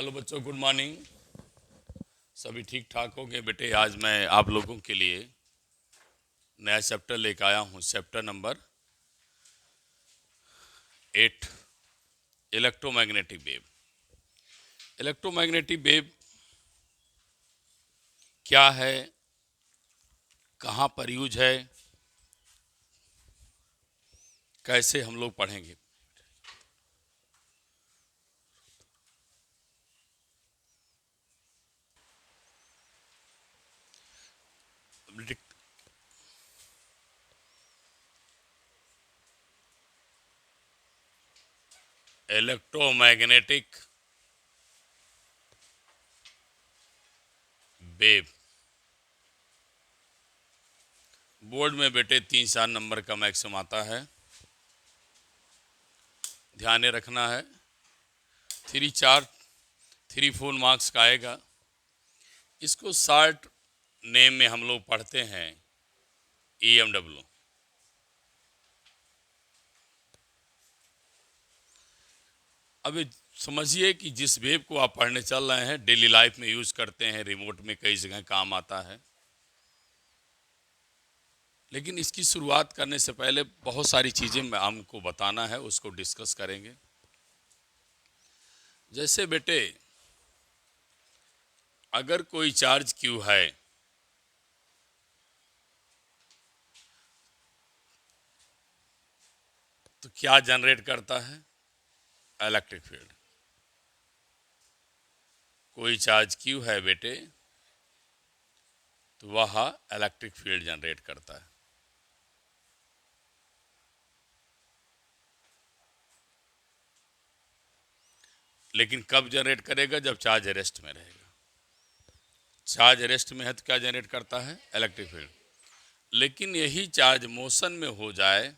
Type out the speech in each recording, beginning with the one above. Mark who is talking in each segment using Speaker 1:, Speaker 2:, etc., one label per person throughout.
Speaker 1: Hello बच्चों, good morning. सभी ठीक ठाक हो गए बेटे? आज मैं आप लोगों के लिए नया चैप्टर लेकर आया हूँ। Chapter number 8, electromagnetic wave. Electromagnetic wave क्या है, कहाँ पर यूज है, कैसे हम लोग पढ़ेंगे। इलेक्ट्रोमैग्नेटिक वेव बोर्ड में बेटे 3-4 नंबर का मैक्सिमम आता है, ध्यान रखना है। 3-4 मार्क्स का आएगा। इसको शॉर्ट नेम में हम लोग पढ़ते हैं EMW। अब समझिए कि जिस वेव को आप पढ़ने चल रहे हैं डेली लाइफ में यूज करते हैं, रिमोट में कई जगह काम आता है। लेकिन इसकी शुरुआत करने से पहले बहुत सारी चीज़ें मैं हमको बताना है, उसको डिस्कस करेंगे। जैसे बेटे, अगर कोई चार्ज Q है तो क्या जनरेट करता है? Electric field. कोई चार्ज Q है बेटे तो वह इलेक्ट्रिक फील्ड जनरेट करता है। लेकिन कब जनरेट करेगा? जब चार्ज रेस्ट में रहेगा। चार्ज रेस्ट में है तो क्या जनरेट करता है? Electric field. लेकिन यही चार्ज मोशन में हो जाए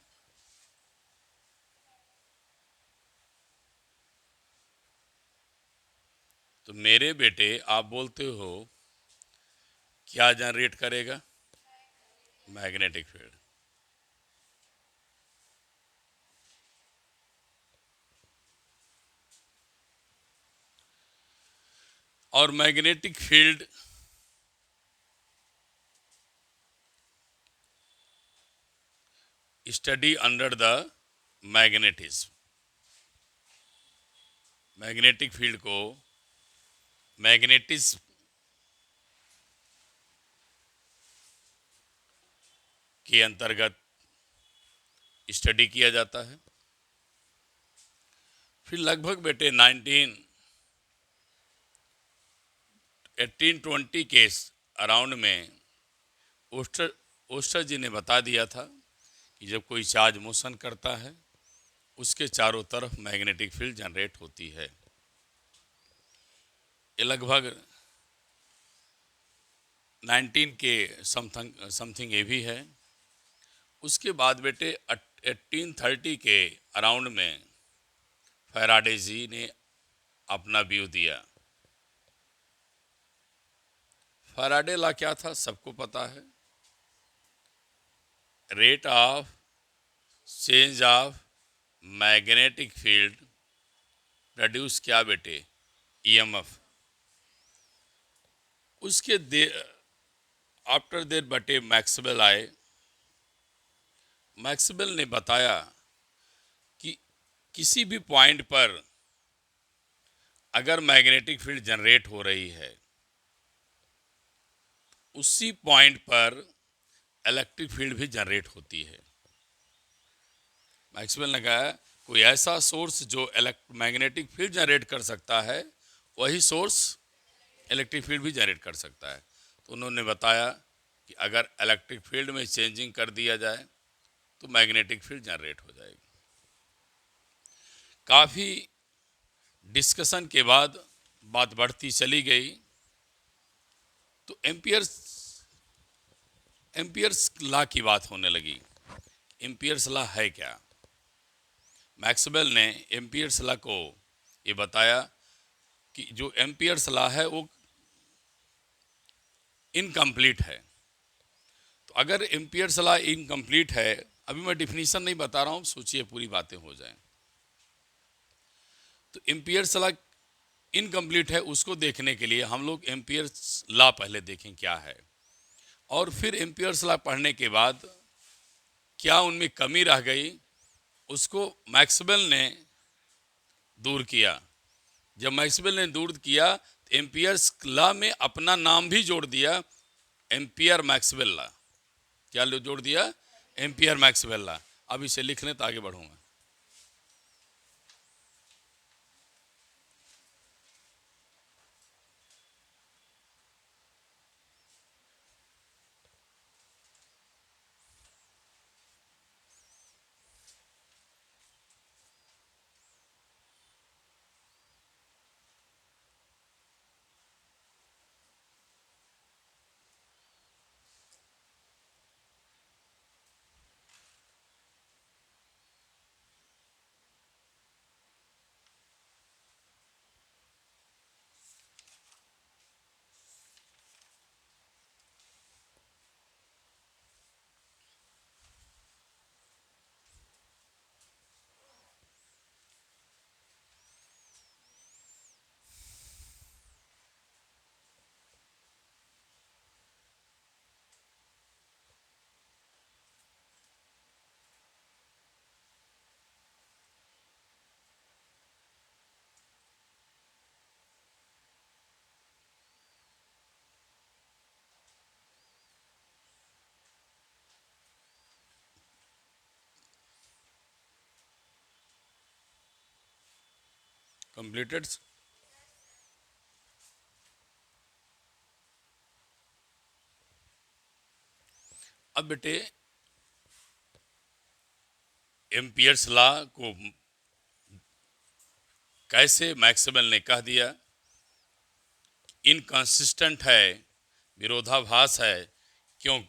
Speaker 1: तो मेरे बेटे आप बोलते हो क्या जनरेट करेगा? Magnetic field. और magnetic field study under the magnetism. Magnetic field को मैग्नेटिज्म के अंतर्गत स्टडी किया जाता है। फिर लगभग बेटे 1820 के अराउंड में ओस्टर ओस्टर जी ने बता दिया था कि जब कोई चार्ज मोशन करता है उसके चारों तरफ मैग्नेटिक फील्ड जनरेट होती है। ये लगभग 19 के समथिंग ये भी है। उसके बाद बेटे 1830 के अराउंड में फैराडे जी ने अपना व्यू दिया। फैराडे लॉ क्या था? सबको पता है। Rate of change of magnetic field produce क्या बेटे? EMF। उसके आफ्टर देर बटे मैक्सवेल आए। मैक्सवेल ने बताया कि किसी भी पॉइंट पर अगर मैग्नेटिक फील्ड जनरेट हो रही है उसी पॉइंट पर इलेक्ट्रिक फील्ड भी जनरेट होती है। मैक्सवेल ने कहा कोई ऐसा सोर्स जो मैग्नेटिक फील्ड जनरेट कर सकता है वही सोर्स इलेक्ट्रिक फील्ड भी जनरेट कर सकता है। तो उन्होंने बताया कि अगर इलेक्ट्रिक फील्ड में चेंजिंग कर दिया जाए तो मैग्नेटिक फील्ड जनरेट हो जाएगी। काफ़ी डिस्कशन के बाद बात बढ़ती चली गई तो एम्पियर्स लॉ की बात होने लगी। एम्पियर्स लॉ है क्या? मैक्सवेल ने एम्पियर्स लॉ को ये बताया कि जो एम्पियर्स लॉ है वो इनकम्प्लीट है। तो अगर एम्पियर्स लॉ इनकम्प्लीट है, अभी मैं डिफिनीशन नहीं बता रहा हूँ, सोचिए पूरी बातें हो जाएं। तो एम्पियर्स लॉ इनकम्प्लीट है उसको देखने के लिए हम लोग एम्पियर्स लॉ पहले देखें क्या है, और फिर एम्पियर्स लॉ पढ़ने के बाद क्या उनमें कमी रह गई उसको मैक्सवेल ने दूर किया। जब मैक्सवेल ने दूर किया तो एम्पियर्स लॉ में अपना नाम भी जोड़ दिया, एम्पियर मैक्सवेल लॉ। क्या जोड़ दिया? Ampere Maxwell law. अब इसे लिख लें तो आगे बढ़ूंगा। कंप्लीटेड। अब बेटे एम्पियर्स लॉ को कैसे मैक्सवेल ने कह दिया इनकंसिस्टेंट है, विरोधाभास है, क्यों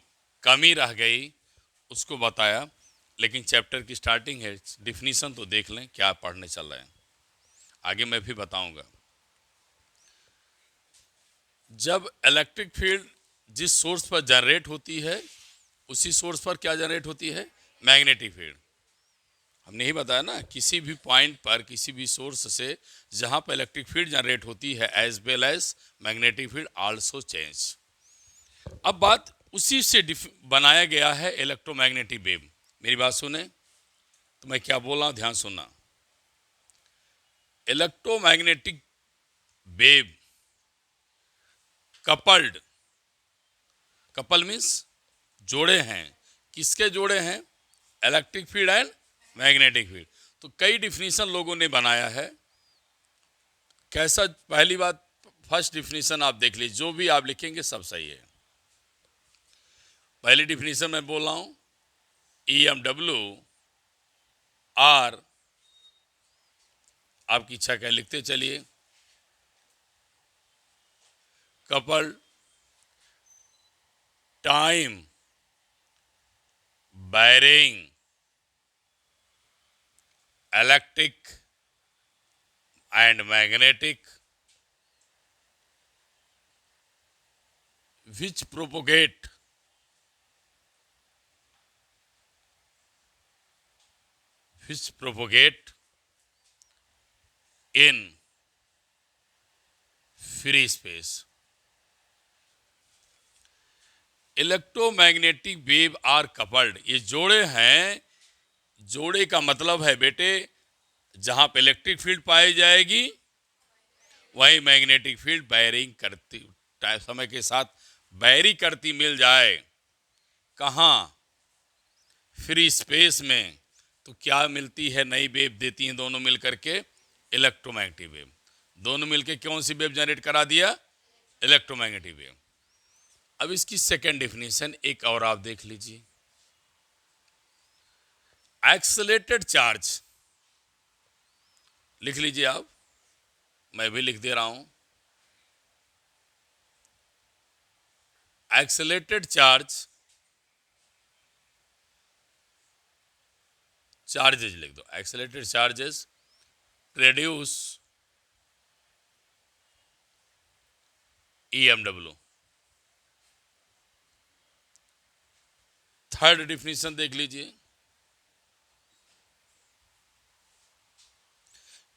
Speaker 1: कमी रह गई उसको बताया। लेकिन चैप्टर की स्टार्टिंग है, डिफिनीशन तो देख लें क्या पढ़ने चल रहे हैं, आगे मैं भी बताऊंगा। जब इलेक्ट्रिक फील्ड जिस सोर्स पर जनरेट होती है उसी सोर्स पर क्या जनरेट होती है? Magnetic field. हमने ही बताया ना, किसी भी पॉइंट पर किसी भी सोर्स से जहां पर इलेक्ट्रिक फील्ड जनरेट होती है as well as magnetic field also change. अब बात उसी से बनाया गया है इलेक्ट्रोमैग्नेटिक वेव। मेरी बात सुने तो मैं क्या बोल रहा हूं, ध्यान सुनना। Electromagnetic wave coupled, couple means जोड़े हैं। किसके जोड़े हैं? Electric field and magnetic field. तो कई डिफिनीशन लोगों ने बनाया है। कैसा? पहली बात, फर्स्ट डिफिनीशन आप देख लीजिए, जो भी आप लिखेंगे सब सही है। पहली डिफिनीशन मैं बोल रहा हूं, EMW आर, आपकी इच्छा क्या लिखते चलिए, couple time varying electric and magnetic which propagate in free space। Electromagnetic wave are coupled, ये जोड़े हैं। जोड़े का मतलब है बेटे, जहां पे इलेक्ट्रिक फील्ड पाई जाएगी वहीं मैग्नेटिक फील्ड बैरिंग करती, समय के साथ बैरी करती मिल जाए। कहाँ? फ्री स्पेस में। तो क्या मिलती है? नई वेव देती हैं दोनों मिलकर के, इलेक्ट्रोमैग्नेटिक वेव। दोनों मिलकर कौन सी वेव जनरेट करा दिया? Electromagnetic wave. अब इसकी सेकेंड डेफिनेशन एक और आप देख लीजिए। एक्सेलेटेड चार्ज, लिख लीजिए आप, मैं भी लिख दे रहा हूं। एक्सेलेटेड चार्ज, चार्जेज लिख दो, accelerated charges produce EMW। Third definition देख लीजिए,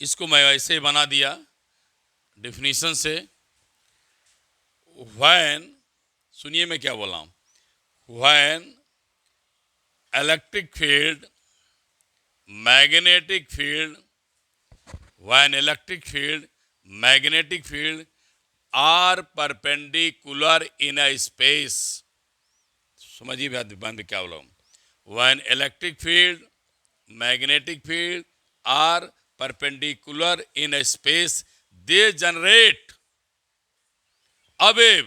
Speaker 1: इसको मैं ऐसे बना दिया, डिफिनीशन से, व्हेन, सुनिए मैं क्या बोला हूं, when electric field, magnetic field, when electric field, magnetic field are perpendicular in a space, समझिए मैं क्या बोला हूं, when electric field, magnetic field are perpendicular in a space, they generate a wave,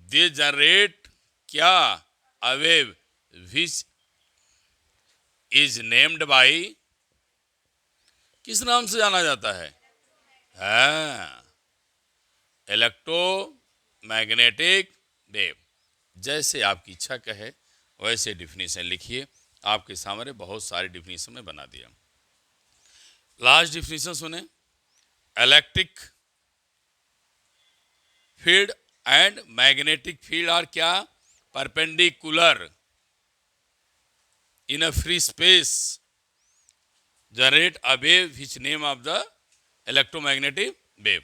Speaker 1: they generate क्या, a wave which is named by, किस नाम से जाना जाता है, हाँ, इलेक्ट्रोमैग्नेटिक वेव। जैसे आपकी इच्छा कहे वैसे डिफिनीशन लिखिए, आपके सामने बहुत सारी डिफिनीशन में बना दिया। लास्ट डिफिनीशन सुने, electric field and magnetic field are क्या, perpendicular in a free space, generate a wave which name of the electromagnetic wave.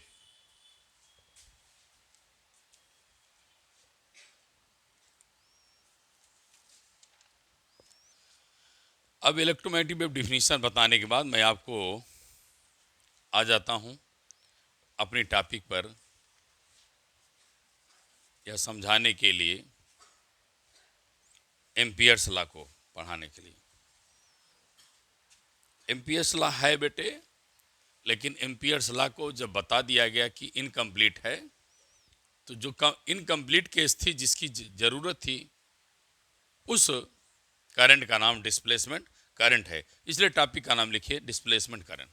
Speaker 1: अब इलेक्ट्रोमैग्नेटिक वेव डिफिनीशन बताने के बाद मैं आपको आ जाता हूं अपनी टॉपिक पर, यह समझाने के लिए, एम्पियर्स लॉ को पढ़ाने के लिए। एम्पियर्स लॉ है बेटे, लेकिन एम्पियर्स लॉ को जब बता दिया गया कि इनकम्प्लीट है, तो जो इनकम्प्लीट केस थी, जिसकी जरूरत थी, उस करंट का नाम डिस्प्लेसमेंट करंट है, इसलिए टॉपिक का नाम लिखिए डिस्प्लेसमेंट करंट।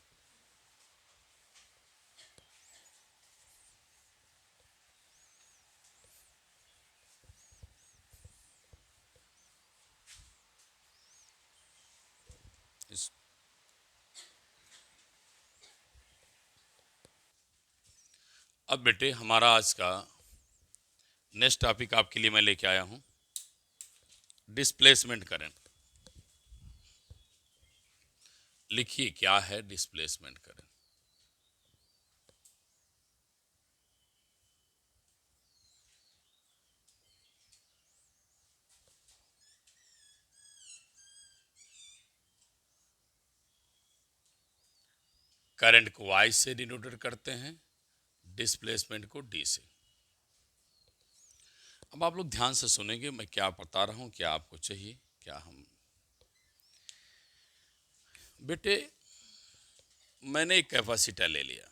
Speaker 1: अब बेटे हमारा आज का नेक्स्ट टॉपिक आपके लिए मैं लेके आया हूं, डिस्प्लेसमेंट करंट। लिखिए क्या है डिस्प्लेसमेंट करंट। करंट को I से डिनोटेड करते हैं, डिस्प्लेसमेंट को D से। अब आप लोग ध्यान से सुनेंगे मैं क्या बता रहा हूं, क्या आपको चाहिए, क्या हम। बेटे मैंने एक कैपेसिटर ले लिया,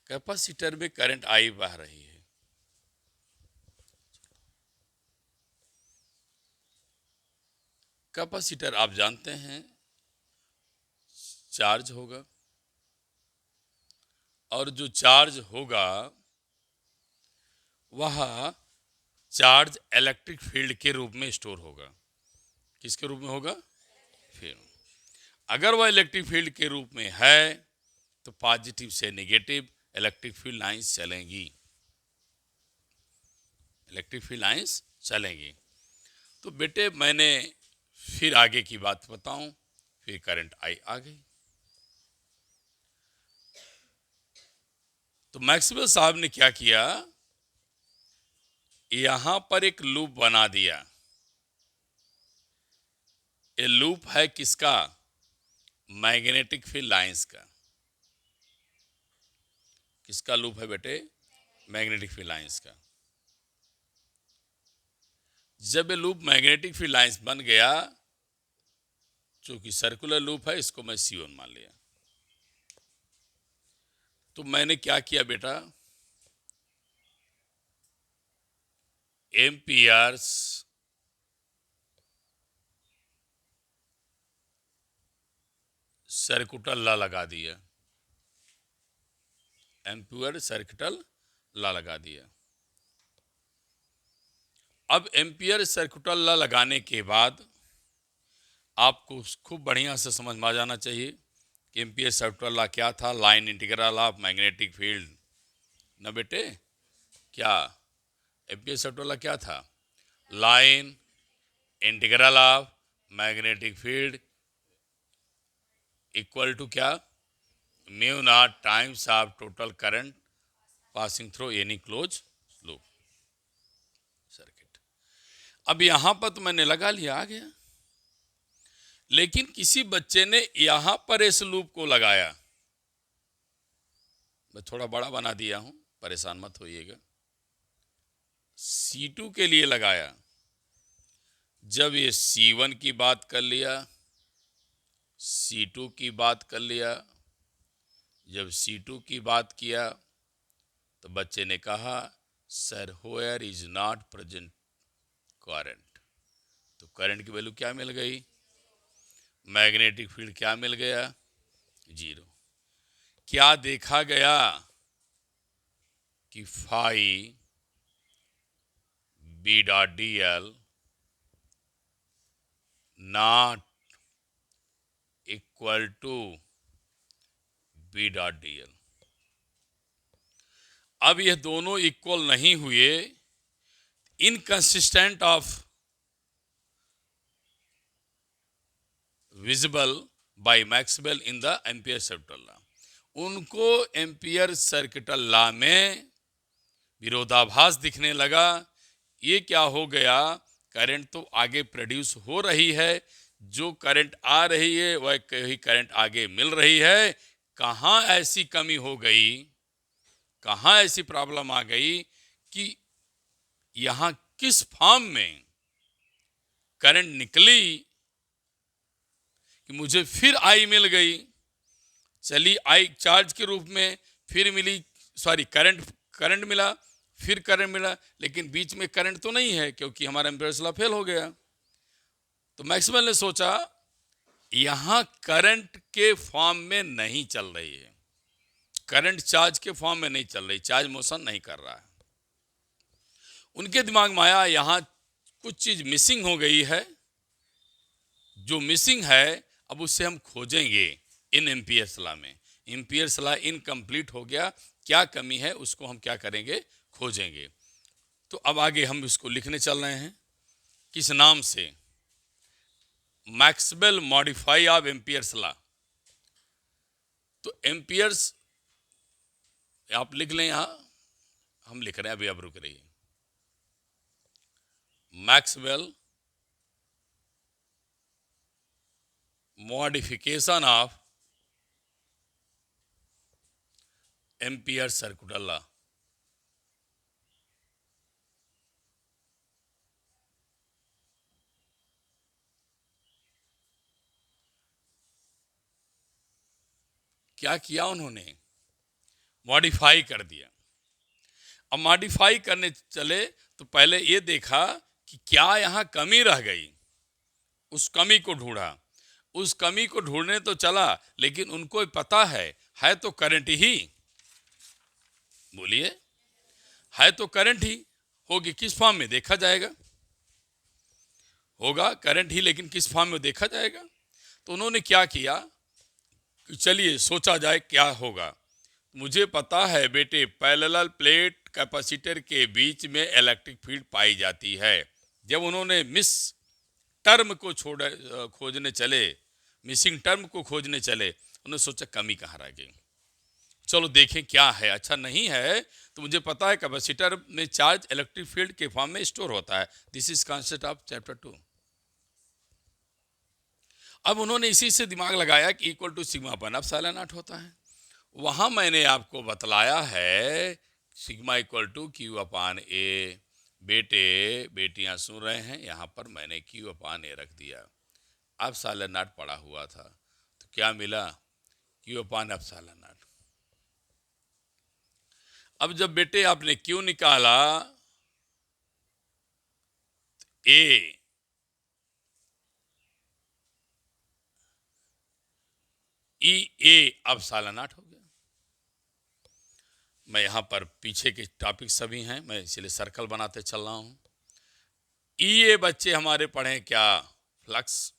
Speaker 1: कैपेसिटर में करंट I बह रही है, कैपेसिटर आप जानते हैं चार्ज होगा, और जो चार्ज होगा वह चार्ज इलेक्ट्रिक फील्ड के रूप में स्टोर होगा। किसके रूप में होगा, फील्ड। अगर वह इलेक्ट्रिक फील्ड के रूप में है तो पॉजिटिव से नेगेटिव इलेक्ट्रिक फील्ड लाइंस चलेंगी, इलेक्ट्रिक फील्ड लाइंस चलेंगी। तो बेटे मैंने फिर आगे की बात बताऊं, फिर करंट आई आ गई। तो मैक्सवेल साहब ने क्या किया, यहां पर एक लूप बना दिया। ये लूप है किसका, मैग्नेटिक फील्ड लाइंस का। किसका लूप है बेटे, मैग्नेटिक फील्ड लाइंस का। जब ये लूप मैग्नेटिक फील्ड लाइंस बन गया, चूंकि सर्कुलर लूप है, इसको मैं C1 मान लिया। तो मैंने क्या किया बेटा, एम्पियर्स सर्कुटल लॉ लगा दिया, एम्पियर सर्कुटल लॉ लगा दिया। अब एम्पियर सर्कुटल लॉ लगाने के बाद आपको खूब बढ़िया से समझ में आ जाना चाहिए कि एम्पियर सर्कुटल लॉ क्या था, line integral of magnetic field ना बेटे। क्या एम्पियर सर्कुटल लॉ क्या था, line integral of magnetic field equal to क्या, mu naught times of total current passing through any close loop circuit. अब यहां पर तो मैंने लगा लिया, आ गया, लेकिन किसी बच्चे ने यहां पर इस लूप को लगाया, मैं थोड़ा बड़ा बना दिया हूं, परेशान मत होइएगा, C2 के लिए लगाया। जब ये C1 की बात कर लिया, C2 की बात कर लिया, जब C2 की बात किया तो बच्चे ने कहा sir where is not present current, तो करंट की वैल्यू क्या मिल गई, मैग्नेटिक फील्ड क्या मिल गया, 0। क्या देखा गया कि phi B dot D L not equal to B dot D L. अब ये दोनों इक्वल नहीं हुए, inconsistent of visible by Maxwell in the Ampere circuital law. उनको एम्पियर सर्किटल लॉ में विरोधाभास दिखने लगा। ये क्या हो गया, करंट तो आगे प्रोड्यूस हो रही है, जो करंट आ रही है वह कहीं करंट आगे मिल रही है, कहाँ ऐसी कमी हो गई, कहाँ ऐसी प्रॉब्लम आ गई कि यहाँ किस फॉर्म में करंट निकली कि मुझे फिर आई मिल गई, चली आई चार्ज के रूप में, फिर मिली, सॉरी करंट मिला, फिर करंट मिला, लेकिन बीच में करंट तो नहीं है क्योंकि हमारा एम्पियर्स लॉ फेल हो गया। तो मैक्सवेल ने सोचा यहां करंट के फॉर्म में नहीं चल रही है, करंट चार्ज के फॉर्म में नहीं चल रही, चार्ज मोशन नहीं कर रहा है। उनके दिमाग में आया यहां कुछ चीज मिसिंग हो गई है, जो मिसिंग है अब उससे हम खोजेंगे इन एम्पियर्स लॉ में। एम्पियर्स लॉ इनकम्प्लीट हो गया, क्या कमी है उसको हम क्या करेंगे, खोजेंगे। तो अब आगे हम इसको लिखने चल रहे हैं, किस नाम से, Maxwell modify of Ampere's law. तो एम्पियर्स आप लिख लें, यहां हम लिख रहे हैं, अभी आप रुक रही है, Maxwell modification of Ampere circuital law. क्या किया उन्होंने, मॉडिफाई कर दिया। अब मॉडिफाई करने चले तो पहले ये देखा कि क्या यहां कमी रह गई, उस कमी को ढूंढा। उस कमी को ढूंढने तो चला, लेकिन उनको पता है तो करंट ही, बोलिए, है तो करंट ही, होगी किस फॉर्म में देखा जाएगा, होगा करंट ही, लेकिन किस फॉर्म में देखा जाएगा। तो उन्होंने क्या किया कि चलिए सोचा जाए क्या होगा। मुझे पता है बेटे, पैरेलल प्लेट कैपेसिटर के बीच में इलेक्ट्रिक फील्ड पाई जाती है। जब उन्होंने मिस टर्म को खोजने चले, मिसिंग टर्म को खोजने चले, उन्होंने सोचा कमी कहाँ रह गई, चलो देखें क्या है। अच्छा नहीं है तो मुझे पता है कैपेसिटर में चार्ज इलेक्ट्रिक फील्ड के फॉर्म में स्टोर होता है। This is concept of chapter 2। अब उन्होंने इसी से दिमाग लगाया कि equal to sigma upon epsilon naught होता है। वहां मैंने आपको बतलाया है sigma equal to Q upon A. बेटे बेटियां सुन रहे हैं, यहाँ पर मैंने क्यू अपान ए रख दिया, एप्सिलॉन नॉट पड़ा हुआ था, तो क्या मिला, क्यू अपान एप्सिलॉन नॉट। अब जब बेटे आपने क्यू निकाला, ए ई ए एप्सिलॉन नॉट हो गया। मैं यहाँ पर पीछे के टॉपिक सभी हैं, मैं इसलिए सर्कल बनाते चल रहा हूँ। ये बच्चे हमारे पढ़े क्या, फ्लक्स,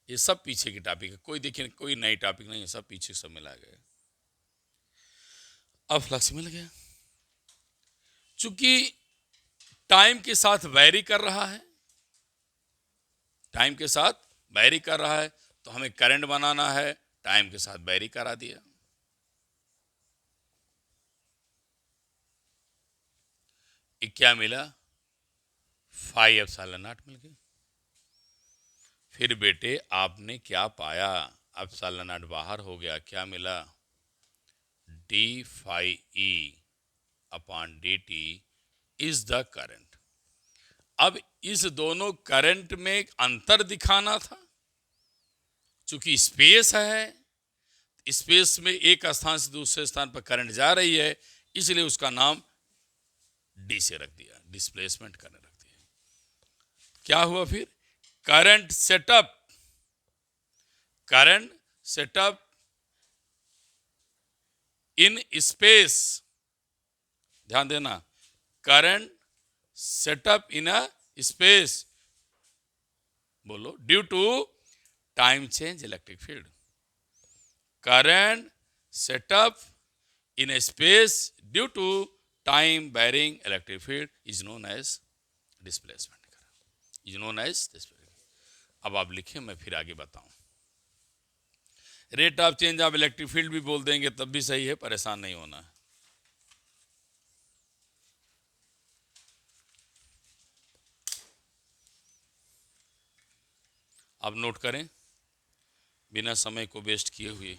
Speaker 1: ये सब पीछे की टॉपिक है, कोई देखिए कोई नई टॉपिक नहीं है, सब पीछे सब मिला गया। अब फ्लक्स मिल गया, चूंकि टाइम के साथ वैरी कर रहा है, टाइम के साथ वैरी कर रहा है, तो हमें करंट बनाना है, टाइम के साथ वेरी करा दिया। ये क्या मिला? 5 एप्सिलॉन नॉट मिल गई। फिर बेटे आपने क्या पाया? एप्सिलॉन नॉट बाहर हो गया, क्या मिला? D phi E upon D T is the current. अब इस दोनों करंट में अंतर दिखाना था। चूंकि स्पेस है, स्पेस में एक स्थान से दूसरे स्थान पर करंट जा रही है, इसलिए उसका नाम डी से रख दिया, डिस्प्लेसमेंट करंट रख दिया। क्या हुआ फिर? करंट सेटअप इन स्पेस, ध्यान देना, current setup in a space, बोलो, due to time change electric field. Current setup in a space due to time varying electric field is known as displacement current, is known as displacement। अब आप लिखें, मैं फिर आगे बताऊं। Rate of change of electric field भी बोल देंगे तब भी सही है, परेशान नहीं होना है। अब नोट करें बिना समय को वेस्ट किए हुए।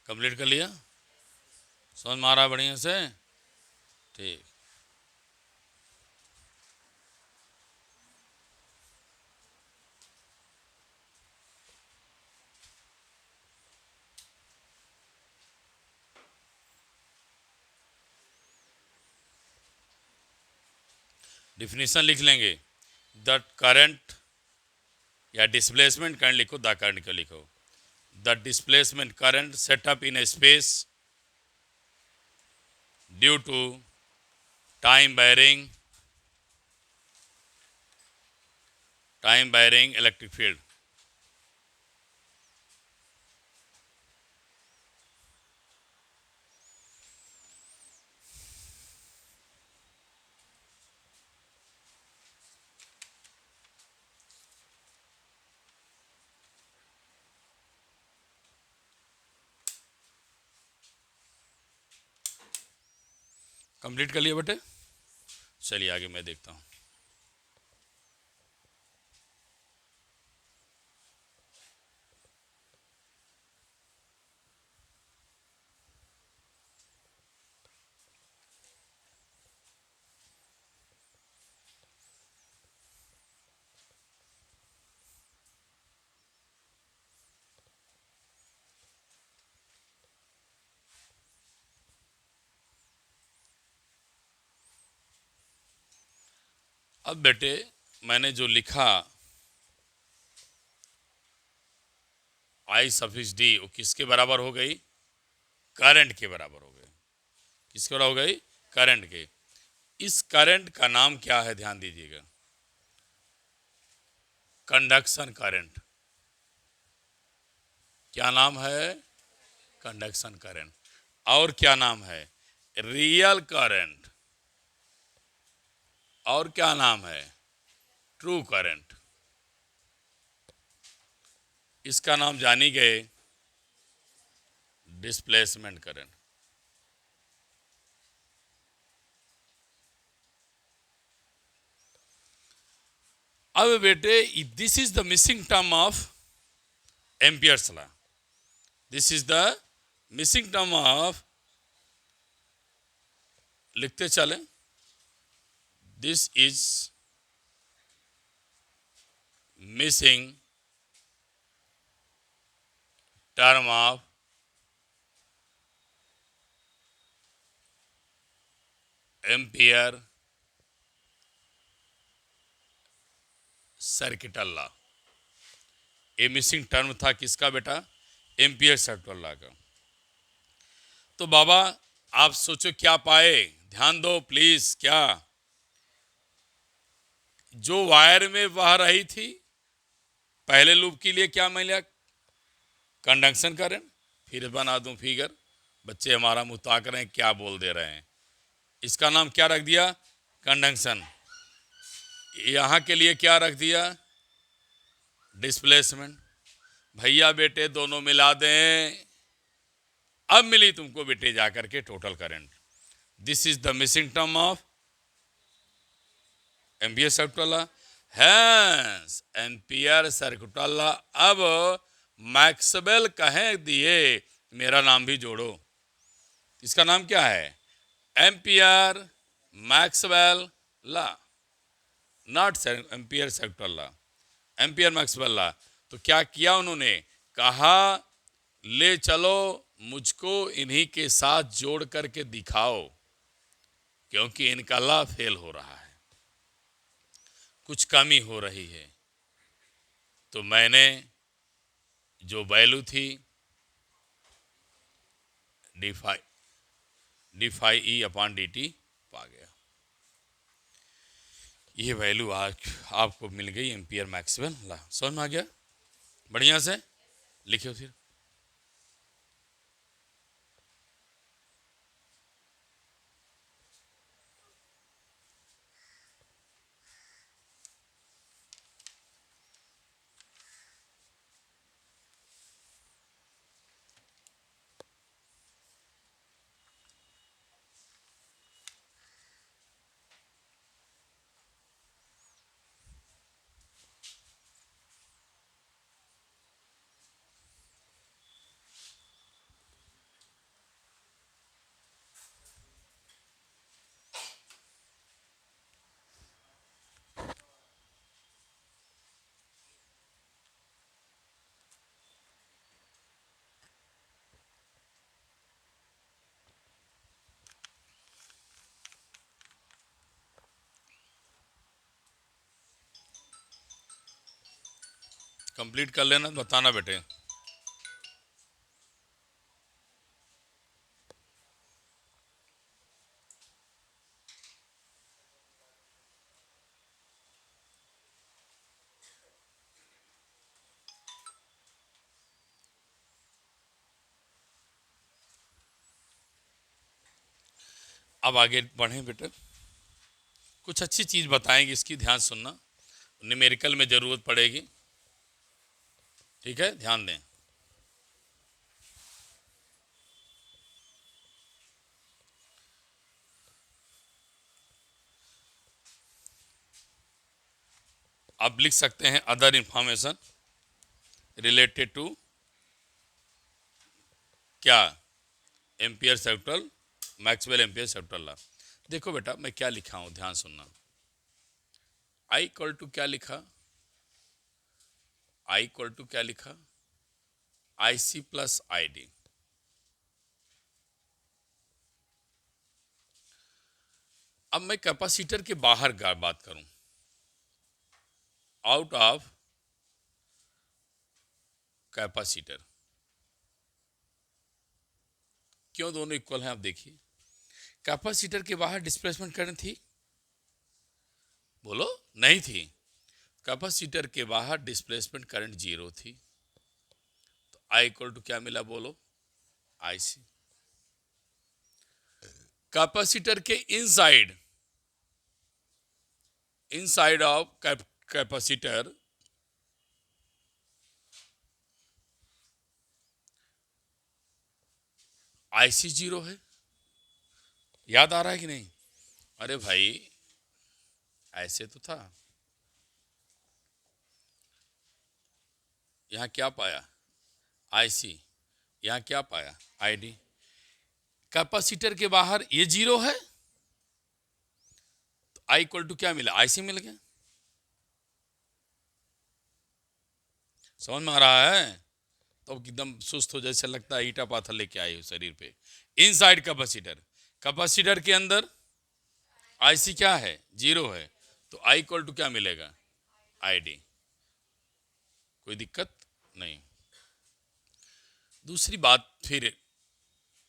Speaker 1: कंप्लीट कर लिया? समझ में आ रहा है बढ़िया से? ठीक। डिफिनीशन लिख लेंगे। द करंट या डिस्प्लेसमेंट करंट लिखो, द करंट क्यों लिखो? The displacement current setup in a space due to time varying electric field. Complete कर लिया बेटे? चलिए आगे मैं देखता हूँ। अब बेटे मैंने जो लिखा आई सफिक्स डी, वो किसके बराबर हो गई? करंट के बराबर हो गई। किसके बराबर हो गई? करंट के। इस करंट का नाम क्या है? ध्यान दीजिएगा, कंडक्शन करंट। क्या नाम है? Conduction current. और क्या नाम है? Real current. और क्या नाम है? True current. इसका नाम जानी गए डिस्प्लेसमेंट करंट। अब बेटे this is the missing term of Ampere's law, this is the missing term of, लिखते चलें, this is missing term of Ampere circuital law. ये मिसिंग टर्म था किसका बेटा? एम्पियर सर्किटल लॉ का। तो बाबा आप सोचो क्या पाए, ध्यान दो प्लीज। क्या? जो वायर में बह रही थी पहले लूप के लिए क्या मिला? Conduction current. फिर बना दूं फिगर, बच्चे हमारा मुंह ताक रहे हैं क्या बोल दे रहे हैं। इसका नाम क्या रख दिया? कंडक्शन। यहां के लिए क्या रख दिया? डिस्प्लेसमेंट। भैया बेटे दोनों मिला दें, अब मिली तुमको बेटे जाकर के total current. This is the missing term of Ampere circuital law. Hence Ampere circuital law. अब मैक्सवेल कहे दिए मेरा नाम भी जोड़ो। इसका नाम क्या है? Ampere Maxwell law, not ampere circuital law, ampere Maxwell law. तो क्या किया उन्होंने? कहा ले चलो मुझको इन्हीं के साथ जोड़ करके दिखाओ, क्योंकि इनका लॉ फेल हो रहा है, कुछ कमी हो रही है। तो मैंने जो वैल्यू थी D phi E upon D T पा गया। ये वैल्यू आज आपको मिल गई एम्पियर मैक्सवेल लॉ। समझ में आ गया? बढ़िया से लिखियो फिर। कंप्लीट कर लेना, बताना बेटे। अब आगे बढ़ें बेटे, कुछ अच्छी चीज बताएंगे, इसकी ध्यान सुनना, न्यूमेरिकल में जरूरत पड़ेगी। ठीक है, ध्यान दें। आप लिख सकते हैं अदर इंफॉर्मेशन रिलेटेड टू क्या? Ampere circuital, Maxwell ampere circuital law. देखो बेटा मैं क्या लिखा हूं, ध्यान सुनना। आई इक्वल टू क्या लिखा? आई इक्वल टू क्या लिखा? आई सी प्लस आई डी। अब मैं कैपेसिटर के बाहर का बात करूं, आउट ऑफ कैपेसिटर। क्यों दोनों इक्वल हैं? आप देखिए, कैपेसिटर के बाहर डिस्प्लेसमेंट करंट थी? बोलो नहीं थी। कैपेसिटर के बाहर डिस्प्लेसमेंट करंट जीरो थी। तो आई इक्वल टू क्या मिला? बोलो आई सी। कैपेसिटर के inside, inside of capacitor I C zero है। याद आ रहा है कि नहीं? अरे भाई ऐसे तो था, यहाँ क्या पाया, आईसी, यहाँ क्या पाया, आईडी। कैपेसिटर के बाहर ये जीरो है तो आई इक्वल टू क्या मिला, आईसी मिल गया। समझ में आ रहा है? तो एकदम सुस्त हो, जैसे लगता है ईटा पाथर लेके आए हो शरीर पे। इनसाइड कैपेसिटर, कैपेसिटर के अंदर आईसी क्या है, जीरो है, तो आई इक्वल टू क्या मिलेगा, आईडी। कोई दिक्कत नहीं। दूसरी बात, फिर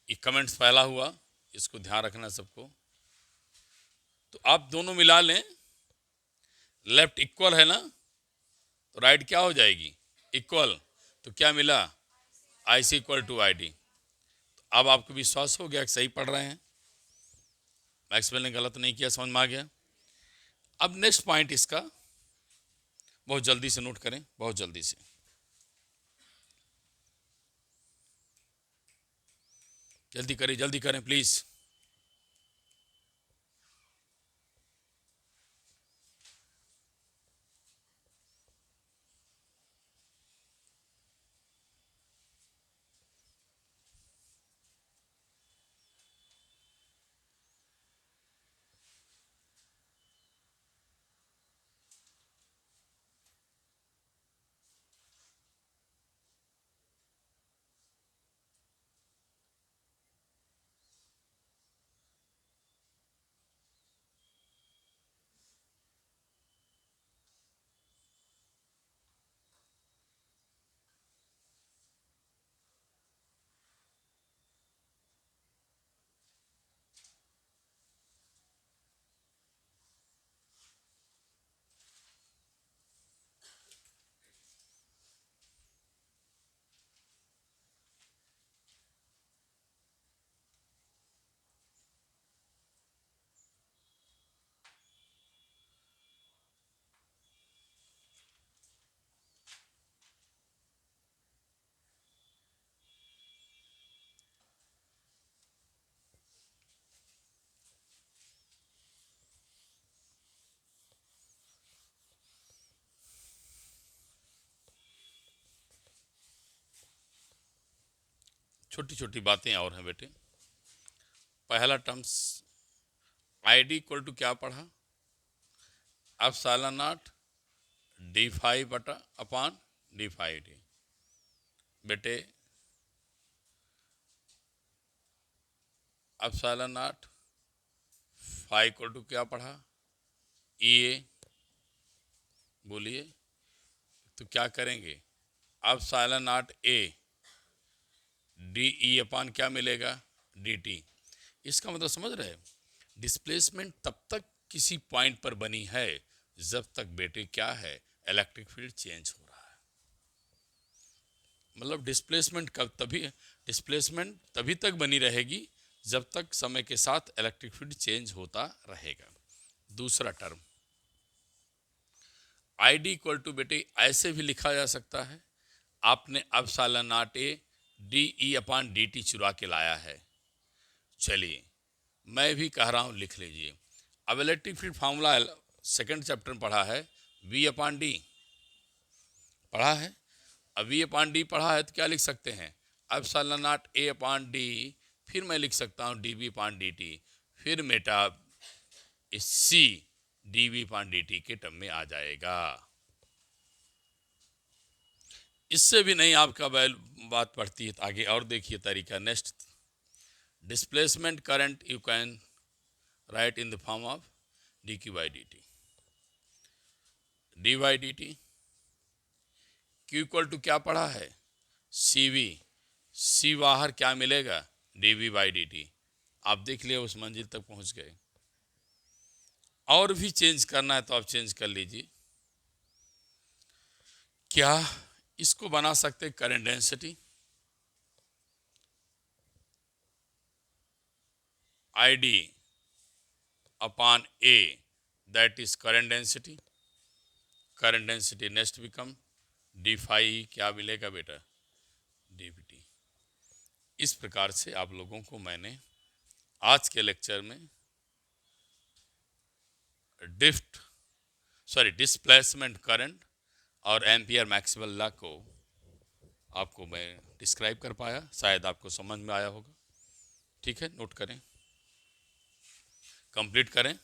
Speaker 1: ये कमेंट्स फैला हुआ, इसको ध्यान रखना सबको। तो आप दोनों मिला लें, लेफ्ट इक्वल है ना, तो राइट क्या हो जाएगी, इक्वल। तो क्या मिला, आई सी इक्वल टू आई डी। अब आपको विश्वास हो गया कि सही पढ़ रहे हैं, मैक्सवेल ने गलत नहीं किया, समझ में आ गया। अब नेक्स्ट पॉइंट इसका बहुत जल्दी से नोट करें, बहुत जल्दी से। जल्दी करें प्लीज। छोटी छोटी बातें और हैं बेटे। पहला terms, I D equal to क्या पढ़ा, एप्सिलॉन नॉट डी फाइव बटा अपान डी फाइव डी। बेटे epsilon naught five equal to क्या पढ़ा, ई ए। बोलिए, तो क्या करेंगे, epsilon naught A D E upon क्या मिलेगा, डी टी। इसका मतलब समझ रहे हैं, डिस्प्लेसमेंट तब तक किसी पॉइंट पर बनी है जब तक बेटे क्या है, इलेक्ट्रिक फील्ड चेंज हो रहा है। मतलब डिस्प्लेसमेंट तभी तक बनी रहेगी जब तक समय के साथ इलेक्ट्रिक फील्ड चेंज होता रहेगा। दूसरा term, I D equal to बेटे ऐसे भी लिखा जा सकता है, आपने epsilon naught A D E upon D T चुरा के लाया है। चलिए मैं भी कह रहा हूँ, लिख लीजिए। अब electric field formula second chapter में पढ़ा है, वी अपान डी पढ़ा है। अब वी अपान डी पढ़ा है तो क्या लिख सकते हैं, epsilon naught A upon D, फिर मैं लिख सकता हूँ D V upon D T, फिर मेटा इस C D V upon D T के टर्म में आ जाएगा। इससे भी नहीं आपका बात पढ़ती है तो आगे और देखिए तरीका। Next, displacement current you can write in the form of D Q by D T, D by D T. Q equal to क्या पढ़ा है, सी वी, सी बाहर क्या मिलेगा, D V by D T. आप देख लिए उस मंजिल तक पहुंच गए। और भी चेंज करना है तो आप चेंज कर लीजिए। क्या इसको बना सकते current density, I D upon A, that is current density. Current density next become D phi, क्या मिलेगा बेटा, डी बी टी। इस प्रकार से आप लोगों को मैंने आज के लेक्चर में डिस्प्लेसमेंट करंट और एम्पियर मैक्सवेल लॉ को आपको मैं डिस्क्राइब कर पाया, शायद आपको समझ में आया होगा। ठीक है, नोट करें, कंप्लीट करें।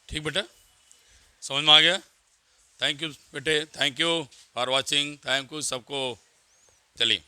Speaker 1: ठीक बेटा, समझ में आ गया? थैंक यू बेटे, thank you for watching, thank you सबको। चलिए।